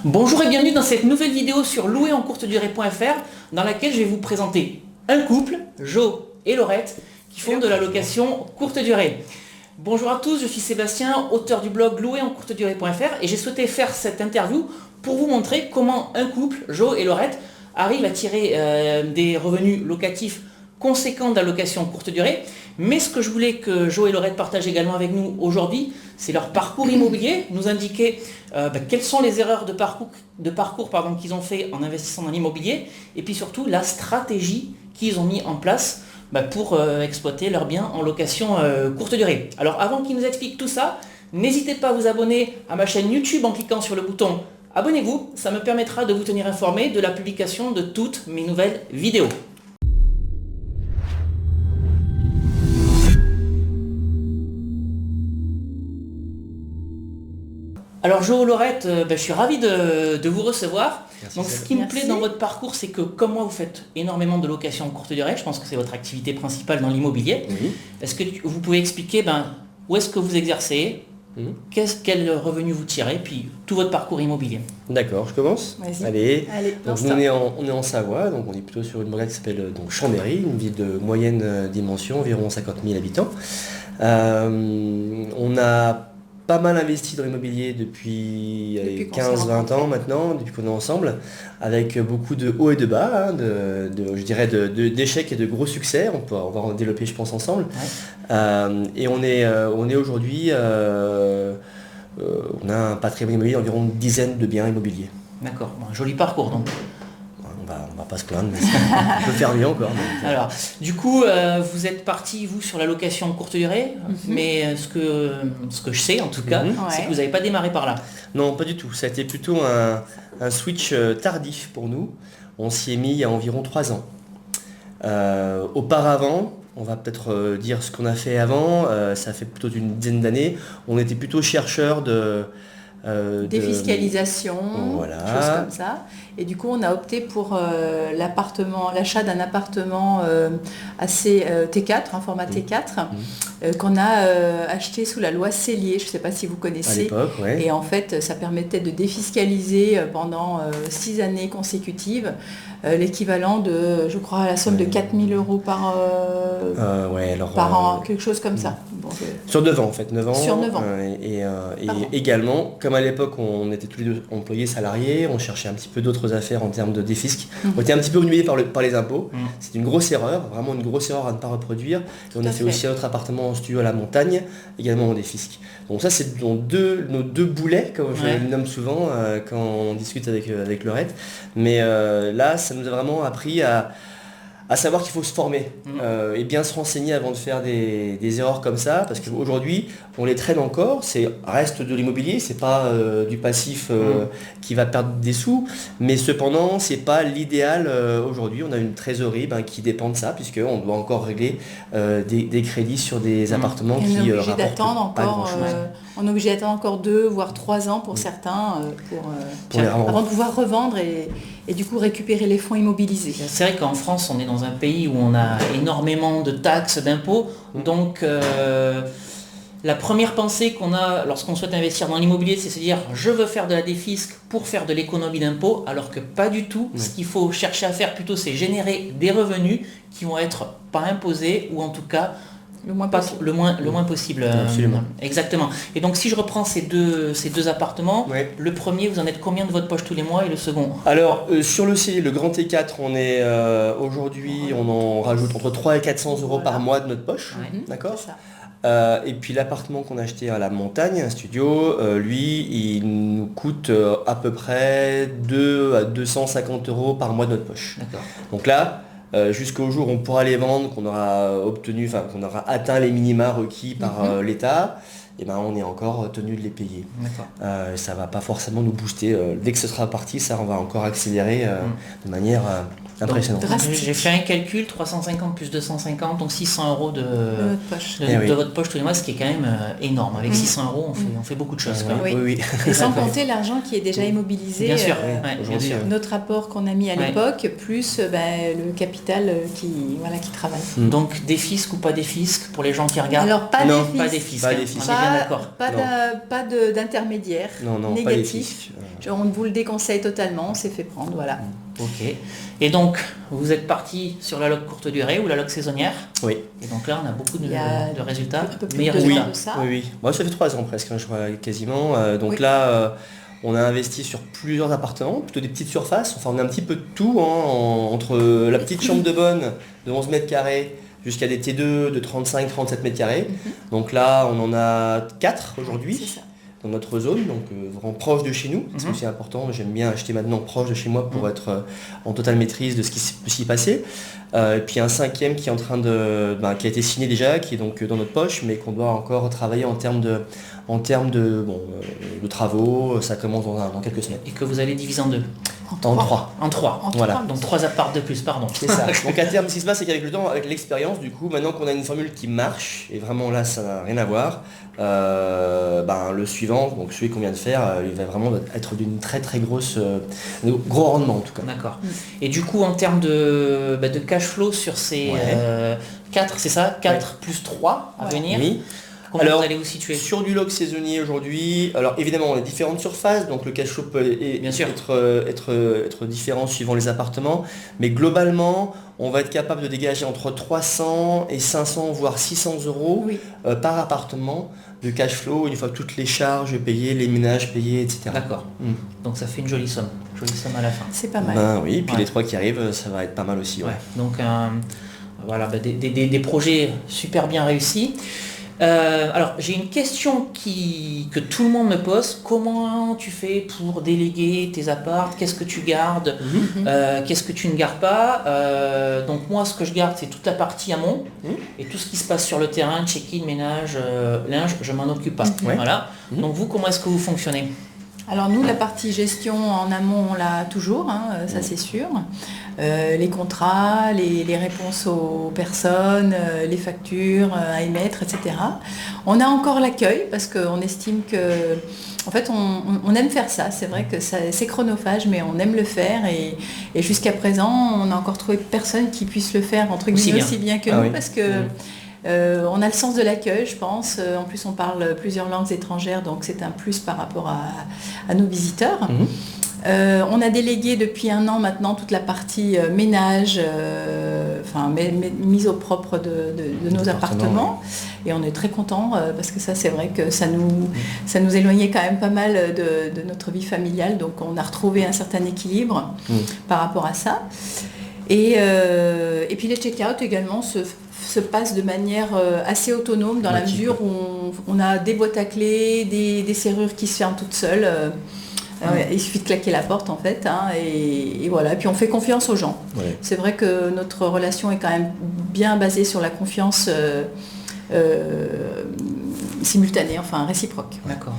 Bonjour et bienvenue dans cette nouvelle vidéo sur louerencourtedurée.fr dans laquelle je vais vous présenter un couple, Jo et Laurette, qui font de la location courte durée. Bonjour à tous, je suis Sébastien, auteur du blog louerencourtedurée.fr et j'ai souhaité faire cette interview pour vous montrer comment un couple, Jo et Laurette, arrive à tirer des revenus locatifs conséquents de la location courte durée. Mais ce que je voulais que Jo et Laurette partagent également avec nous aujourd'hui, c'est leur parcours immobilier, nous indiquer quelles sont les erreurs de parcours qu'ils ont fait en investissant dans l'immobilier, et puis surtout la stratégie qu'ils ont mis en place pour exploiter leurs biens en location courte durée. Alors avant qu'ils nous expliquent tout ça, n'hésitez pas à vous abonner à ma chaîne YouTube en cliquant sur le bouton abonnez-vous, ça me permettra de vous tenir informé de la publication de toutes mes nouvelles vidéos. Alors Jo, Laurette, je suis ravi de vous recevoir. Merci. Donc ce qui me plaît dans votre parcours, c'est que comme moi, vous faites énormément de location courte durée. Je pense que c'est votre activité principale dans l'immobilier. Oui. Est-ce que vous pouvez expliquer où est-ce que vous exercez, quel revenu vous tirez, puis tout votre parcours immobilier? D'accord, je commence. Vas-y. Allez. Donc, lance-toi. on est en Savoie, donc on est plutôt sur une brigade qui s'appelle Chambéry, une ville de moyenne dimension, environ 50 000 habitants. On a pas mal investi dans l'immobilier depuis 15-20 ans maintenant, depuis qu'on est ensemble, avec beaucoup de hauts et de bas, d'échecs et de gros succès. On va en développer, je pense, ensemble. Ouais. Et on est aujourd'hui, on a un patrimoine immobilier d'environ une dizaine de biens immobiliers. D'accord, un joli parcours donc. On va pas se plaindre, mais on peut faire mieux encore. Donc. Alors, du coup, vous êtes parti, vous, sur la location courte durée, mais ce que je sais, en tout cas, c'est que vous n'avez pas démarré par là. Non, pas du tout. Ça a été plutôt un switch tardif pour nous. On s'y est mis il y a environ 3 ans. Auparavant, on va peut-être dire ce qu'on a fait avant, ça fait plutôt une dizaine d'années. On était plutôt chercheurs défiscalisation, voilà. Choses comme ça. Et du coup, on a opté pour l'achat d'un appartement assez T4, un format T4, qu'on a acheté sous la loi Cellier. Je ne sais pas si vous connaissez. À l'époque, ouais. Et en fait, ça permettait de défiscaliser pendant 6 années consécutives l'équivalent de, je crois, la somme de 4 000 € par an, quelque chose comme ça. Bon, sur 9 ans en fait, 9 ans. Sur 9 ans. Et également, comme à l'époque on était tous les deux employés salariés, on cherchait un petit peu d'autres affaires en termes de défisc. On était un petit peu humiliés par les impôts. C'est une grosse erreur, vraiment une grosse erreur à ne pas reproduire. Et on a fait aussi un autre appartement en studio à la montagne, également en défisc. Donc ça c'est nos deux boulets, comme je les nomme souvent quand on discute avec Laurette. Mais là, ça nous a vraiment appris à savoir qu'il faut se former et bien se renseigner avant de faire des erreurs comme ça, parce qu'aujourd'hui on les traîne encore, reste de l'immobilier, c'est pas du passif qui va perdre des sous, mais cependant c'est pas l'idéal aujourd'hui. On a une trésorerie qui dépend de ça, puisqu'on doit encore régler des crédits sur des appartements qui rapportent pas grand-chose. On est obligé d'attendre encore 2 voire 3 ans pour certains avant de pouvoir revendre et du coup récupérer les fonds immobilisés. C'est vrai qu'en France, on est dans un pays où on a énormément de taxes, d'impôts. Donc, la première pensée qu'on a lorsqu'on souhaite investir dans l'immobilier, c'est se dire « je veux faire de la défisc pour faire de l'économie d'impôts », alors que pas du tout. Ce qu'il faut chercher à faire plutôt, c'est générer des revenus qui vont être pas imposés, ou en tout cas le moins possible. Absolument. Exactement. Et donc si je reprends ces deux appartements, le premier, vous en êtes combien de votre poche tous les mois, et le second? Alors sur le grand T4, on est aujourd'hui, on en rajoute entre 300 et 400 € par mois de notre poche. D'accord. Et puis l'appartement qu'on a acheté à la montagne, un studio, lui, il nous coûte à peu près 200 à 250 € par mois de notre poche. Donc là, jusqu'au jour où on pourra les vendre, qu'on aura atteint les minima requis par l'État, et on est encore tenu de les payer. Ça va pas forcément nous booster. Dès que ce sera parti, ça on va encore accélérer de manière impressionnant. J'ai fait un calcul, 350 plus 250, donc 600 euros de votre poche tous les mois, ce qui est quand même énorme. Avec 600 euros, on fait beaucoup de choses. Oui. Et sans compter l'argent qui est déjà immobilisé. Bien sûr. Notre apport qu'on a mis à l'époque, plus le capital qui travaille. Donc des fiscs ou pas des fiscs pour les gens qui regardent? Alors pas des fiscs. On est bien d'accord. Pas d'intermédiaire négatif. On vous le déconseille totalement, on s'est fait prendre, voilà. Ok. Et donc, vous êtes parti sur la log courte durée ou la log saisonnière? Oui. Et donc là, on a beaucoup de résultats. Un peu plus meilleurs de résultats. de ça. Oui. Moi, ça fait 3 ans presque, je crois, quasiment. Là, on a investi sur plusieurs appartements, plutôt des petites surfaces. Enfin, on a un petit peu de tout, entre la petite chambre de bonne de 11 mètres carrés jusqu'à des T2 de 35-37 mètres carrés. Donc là, on en a 4 aujourd'hui. C'est ça. Dans notre zone, donc vraiment proche de chez nous, c'est aussi important. J'aime bien acheter maintenant proche de chez moi pour être en totale maîtrise de ce qui peut s'y passer. Et puis un 5e qui est en train qui a été signé déjà, qui est donc dans notre poche, mais qu'on doit encore travailler en termes de travaux. Ça commence dans quelques semaines. Et que vous allez diviser en 2. En 3. En 3. Voilà. Donc 3 apparts de plus, pardon. C'est ça. Donc à terme, ce qui se passe, c'est qu'avec le temps, avec l'expérience, du coup, maintenant qu'on a une formule qui marche, et vraiment là, ça n'a rien à voir, le suivant, donc celui qu'on vient de faire, il va vraiment être d'une très très gros rendement en tout cas. D'accord. Et du coup, en termes de cash flow sur ces 4, c'est ça 4 plus 3 à venir. Oui. Comment vous allez vous situer? Sur du log saisonnier aujourd'hui, alors évidemment on a différentes surfaces, donc le cash flow peut être différent suivant les appartements, mais globalement on va être capable de dégager entre 300 et 500 voire 600 euros par appartement de cash flow une fois toutes les charges payées, les ménages payés, etc. D'accord. Donc ça fait une jolie somme à la fin. C'est pas mal. Oui, puis les 3 qui arrivent, ça va être pas mal aussi. Donc des projets super bien réussis. Alors j'ai une question que tout le monde me pose. Comment tu fais pour déléguer tes apparts? Qu'est-ce que tu gardes? Qu'est-ce que tu ne gardes pas? Donc moi ce que je garde c'est toute la partie amont et tout ce qui se passe sur le terrain, check-in, ménage, linge, je m'en occupe pas. Voilà. Donc vous, comment est-ce que vous fonctionnez? Alors nous, la partie gestion en amont, on l'a toujours, ça c'est sûr. Les contrats, les réponses aux personnes, les factures à émettre, etc. On a encore l'accueil parce qu'on estime que, en fait, on aime faire ça. C'est vrai que c'est chronophage, mais on aime le faire. Et jusqu'à présent, on n'a encore trouvé personne qui puisse le faire entre guillemets aussi bien que nous, parce que on a le sens de l'accueil, je pense. En plus, on parle plusieurs langues étrangères, donc c'est un plus par rapport à nos visiteurs. On a délégué depuis 1 an maintenant toute la partie ménage, mise au propre de nos appartements. Et on est très contents parce que ça, c'est vrai que ça nous éloignait quand même pas mal de notre vie familiale. Donc on a retrouvé un certain équilibre par rapport à ça. Et puis les check-out également se passe de manière assez autonome dans la mesure où on a des boîtes à clés, des serrures qui se ferment toutes seules. Il suffit de claquer la porte en fait, et voilà. Et puis on fait confiance aux gens. C'est vrai que notre relation est quand même bien basée sur la confiance simultanée, enfin réciproque. D'accord.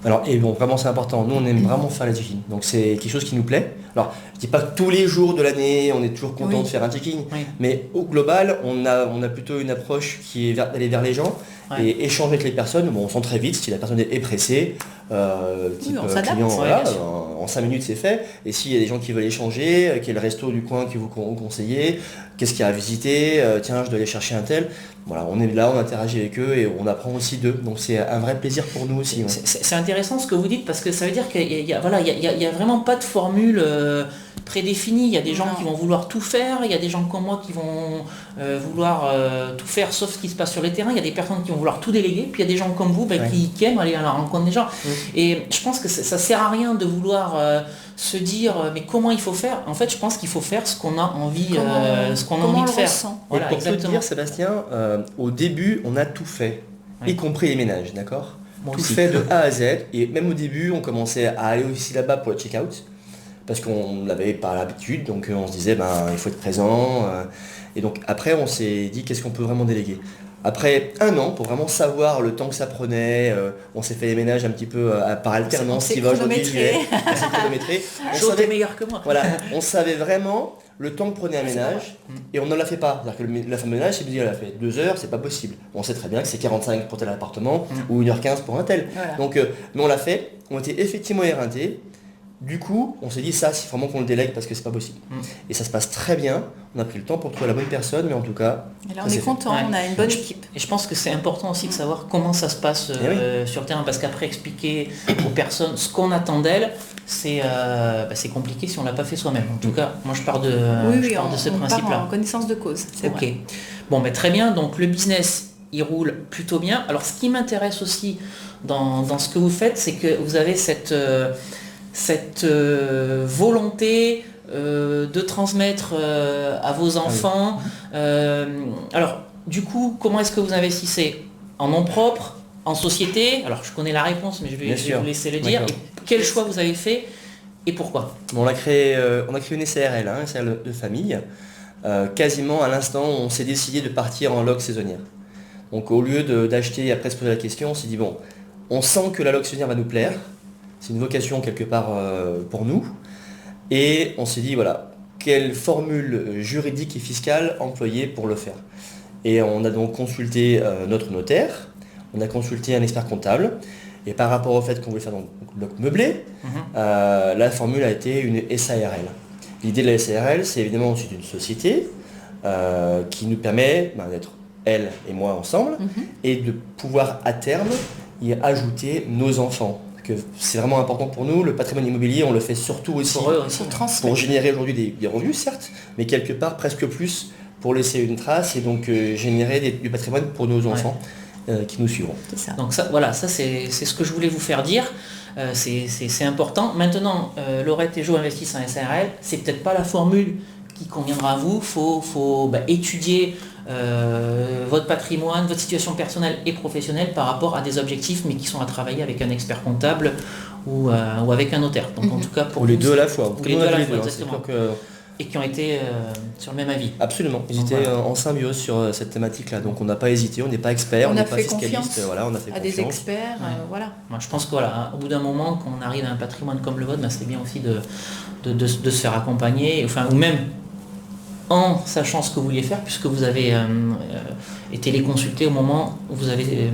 Alors, et bon, vraiment c'est important, nous on aime vraiment faire les check-in, donc c'est quelque chose qui nous plaît. Alors, je dis pas que tous les jours de l'année on est toujours content de faire un check-in, mais au global on a plutôt une approche qui est d'aller vers les gens et échanger avec les personnes. Bon, on sent très vite si la personne est pressée, type client, en 5 minutes c'est fait, et s'il y a des gens qui veulent échanger, quel resto du coin que vous conseillez, qu'est-ce qu'il y a à visiter, tiens je dois aller chercher un tel. Voilà, on est là, on interagit avec eux et on apprend aussi d'eux. Donc c'est un vrai plaisir pour nous aussi. C'est intéressant ce que vous dites parce que ça veut dire qu'il y a vraiment pas de formule prédéfinie. Il y a des gens qui vont vouloir tout faire, il y a des gens comme moi qui vont vouloir tout faire sauf ce qui se passe sur le terrain. Il y a des personnes qui vont vouloir tout déléguer, puis il y a des gens comme vous qui aiment aller à la rencontre des gens. Et je pense que ça sert à rien de vouloir se dire mais comment il faut faire. En fait, je pense qu'il faut faire ce qu'on a envie, de faire. Voilà, pour te dire, Sébastien, au début, on a tout fait, y compris les ménages, d'accord ? Tout fait de A à Z. Et même au début, on commençait à aller aussi là-bas pour le check-out, parce qu'on n'avait pas l'habitude, donc on se disait, il faut être présent. Et donc après, on s'est dit, qu'est-ce qu'on peut vraiment déléguer ? Après 1 an, pour vraiment savoir le temps que ça prenait, on s'est fait les ménages un petit peu par alternance. On s'est chronométré. On s'est chronométré. Chaud est meilleur que moi. Voilà, on savait vraiment le temps que prenait un ménage et on ne l'a fait pas. C'est-à-dire que la femme de ménage, elle a fait 2 heures, c'est pas possible. On sait très bien que c'est 45 pour tel appartement ou 1h15 pour un tel. Voilà. Donc, mais on l'a fait, on était effectivement éreintés. Du coup, on s'est dit ça, c'est vraiment qu'on le délègue parce que c'est pas possible. Et ça se passe très bien. On a pris le temps pour trouver la bonne personne, mais en tout cas. Et là, on est content, on a une bonne équipe. Et je pense que c'est important aussi de savoir comment ça se passe sur le terrain, parce qu'après expliquer aux personnes ce qu'on attend d'elles, c'est compliqué si on l'a pas fait soi-même. En tout cas, moi je pars de, ce principe-là. Part en connaissance de cause, c'est vrai. Bon, mais très bien. Donc le business, il roule plutôt bien. Alors, ce qui m'intéresse aussi dans ce que vous faites, c'est que vous avez cette volonté de transmettre à vos enfants. Alors, du coup, comment est-ce que vous investissez? En nom propre, en société? Alors, je connais la réponse, mais je vais vous laisser le dire. Et quel choix vous avez fait et pourquoi? On a créé une SARL, une SARL de famille. Quasiment à l'instant, on s'est décidé de partir en loc saisonnière. Donc, au lieu d'acheter et après se poser la question, on s'est dit, bon, on sent que la loc saisonnière va nous plaire. C'est une vocation quelque part pour nous. Et on s'est dit, voilà, quelle formule juridique et fiscale employer pour le faire. Et on a donc consulté notre notaire, on a consulté un expert comptable. Et par rapport au fait qu'on voulait faire donc le bloc meublé, la formule a été une SARL. L'idée de la SARL, c'est évidemment ensuite une société qui nous permet d'être elle et moi ensemble et de pouvoir à terme y ajouter nos enfants. Que c'est vraiment important pour nous, le patrimoine immobilier, on le fait surtout aussi pour générer aujourd'hui des revenus, certes, mais quelque part presque plus pour laisser une trace et donc générer du patrimoine pour nos enfants qui nous suivront. C'est ça. Donc ça, voilà, ça c'est ce que je voulais vous faire dire. C'est important. Maintenant, Laurette et Jo investissent en SARL, c'est peut-être pas la formule qui conviendra à vous. Faut étudier votre patrimoine, votre situation personnelle et professionnelle par rapport à des objectifs, mais qui sont à travailler avec un expert comptable ou avec un notaire. Donc en tout cas pour ou les deux à la fois. Les deux à la fois, exactement. Et qui ont été sur le même avis. Absolument. Ils étaient en symbiose sur cette thématique-là. Donc on n'a pas hésité, on n'est pas expert, on n'est pas fiscaliste. Voilà, on a fait à confiance. des experts. Voilà. Moi, je pense que au bout d'un moment, quand on arrive à un patrimoine comme le vôtre, c'est bien aussi de se faire accompagner, ou même en sachant ce que vous vouliez faire, puisque vous avez été les consulter au moment où vous avez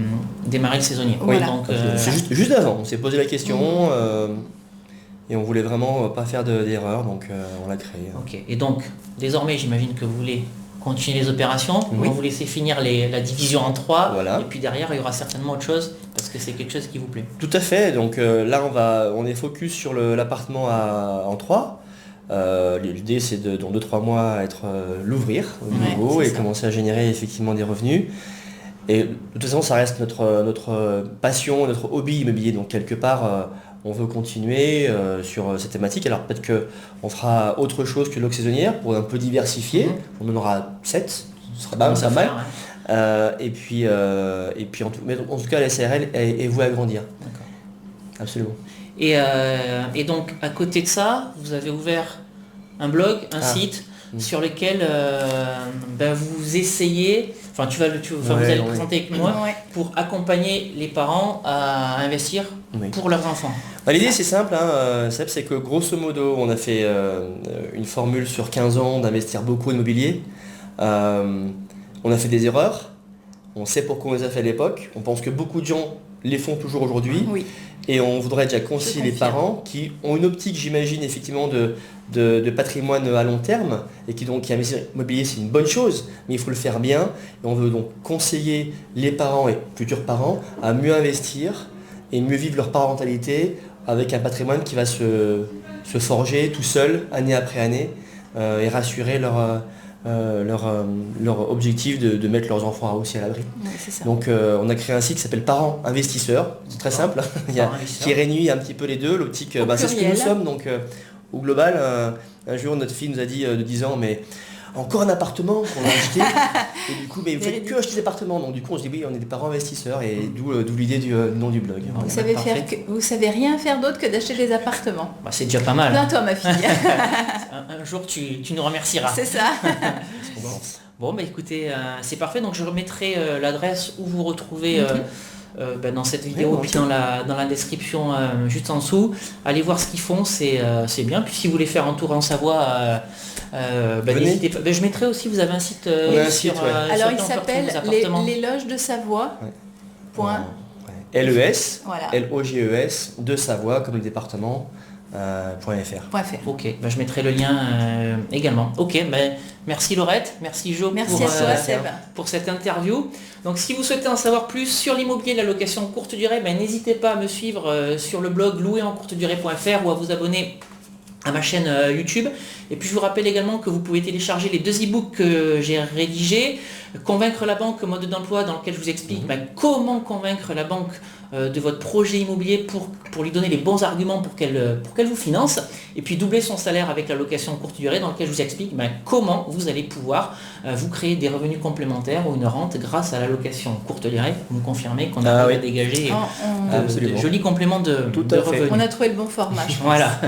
démarré le saisonnier. Voilà. Donc, c'est juste avant, on s'est posé la question et on voulait vraiment pas faire d'erreur, donc on l'a créé. Ok. Et donc, désormais, j'imagine que vous voulez continuer les opérations, on va vous laisser finir la division en 3, et puis derrière, il y aura certainement autre chose, parce que c'est quelque chose qui vous plaît. Tout à fait, donc là, on est focus sur l'appartement en 3. L'idée c'est dans 2-3 mois l'ouvrir au nouveau et commencer à générer effectivement des revenus. Et de toute façon ça reste notre passion, notre hobby immobilier, donc quelque part on veut continuer sur cette thématique. Alors peut-être qu'on fera autre chose que loc saisonnière pour un peu diversifier. On en aura 7, ce sera pas mal. Et puis en tout cas la SARL est vouée à grandir. D'accord. Absolument. Et donc, à côté de ça, vous avez ouvert un blog, un site sur lequel vous essayez, vous allez le présenter avec moi, pour accompagner les parents à investir pour leurs enfants. L'idée c'est simple, Seb, c'est que grosso modo, on a fait une formule sur 15 ans d'investir beaucoup en immobilier. On a fait des erreurs, on sait pourquoi on les a fait à l'époque, on pense que beaucoup de gens les font toujours aujourd'hui. Et on voudrait déjà conseiller les parents qui ont une optique, j'imagine, effectivement, de patrimoine à long terme et qui investir immobilier, c'est une bonne chose, mais il faut le faire bien. Et on veut donc conseiller les parents et futurs parents à mieux investir et mieux vivre leur parentalité avec un patrimoine qui va se forger tout seul, année après année, et rassurer leur objectif de mettre leurs enfants aussi à l'abri. Donc on a créé un site qui s'appelle Parents Investisseurs, c'est très simple, qui réunit un petit peu les deux, l'optique, c'est ce que nous sommes, donc au global, un jour notre fille nous a dit de 10 ans, mais encore un appartement qu'on a acheté, et du coup, mais vous faites que acheter des appartements, donc du coup on se dit oui, on est des parents investisseurs, et d'où l'idée du nom du blog. Vous savez rien faire d'autre que d'acheter des appartements. C'est déjà pas mal. Plains-toi ma fille. Un jour tu nous remercieras. C'est ça. Bon, bah écoutez, c'est parfait. Donc je remettrai l'adresse où vous retrouvez dans cette vidéo, puis dans la description juste en dessous. Allez voir ce qu'ils font, c'est bien. Puis si vous voulez faire un tour en Savoie, n'hésitez pas. Je mettrai aussi, vous avez un site sur... Alors il s'appelle les loges de Savoie. LES, LOGES, de Savoie, comme le département, .fr. Ok, je mettrai le lien également. Ok, merci Laurette, merci Jo pour cette interview. Donc si vous souhaitez en savoir plus sur l'immobilier, la location courte durée, n'hésitez pas à me suivre sur le blog louerencourtedurée.fr ou à vous abonner à ma chaîne YouTube. Et puis je vous rappelle également que vous pouvez télécharger les 2 e-books que j'ai rédigés. Convaincre la banque, mode d'emploi, dans lequel je vous explique comment convaincre la banque de votre projet immobilier pour lui donner les bons arguments pour qu'elle vous finance. Et puis doubler son salaire avec la location courte durée, dans lequel je vous explique comment vous allez pouvoir vous créer des revenus complémentaires ou une rente grâce à la location courte durée. Vous me confirmez qu'on arrive à dégager de jolis compléments de revenus. On a trouvé le bon format. Voilà.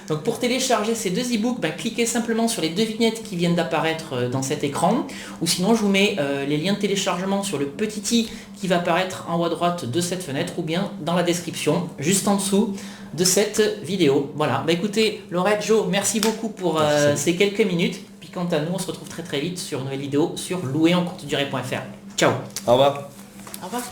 Donc pour télécharger ces 2 e-books, cliquez simplement sur les 2 vignettes qui viennent d'apparaître dans cet écran. Ou sinon je vous mets les liens de téléchargement sur le petit i qui va apparaître en haut à droite de cette fenêtre ou bien dans la description, juste en dessous de cette vidéo. Voilà, écoutez, Laurette, Jo, merci beaucoup pour ces quelques minutes. Puis quant à nous, on se retrouve très vite sur une nouvelle vidéo sur louerencourtedurée.fr. Ciao. Au revoir. Au revoir.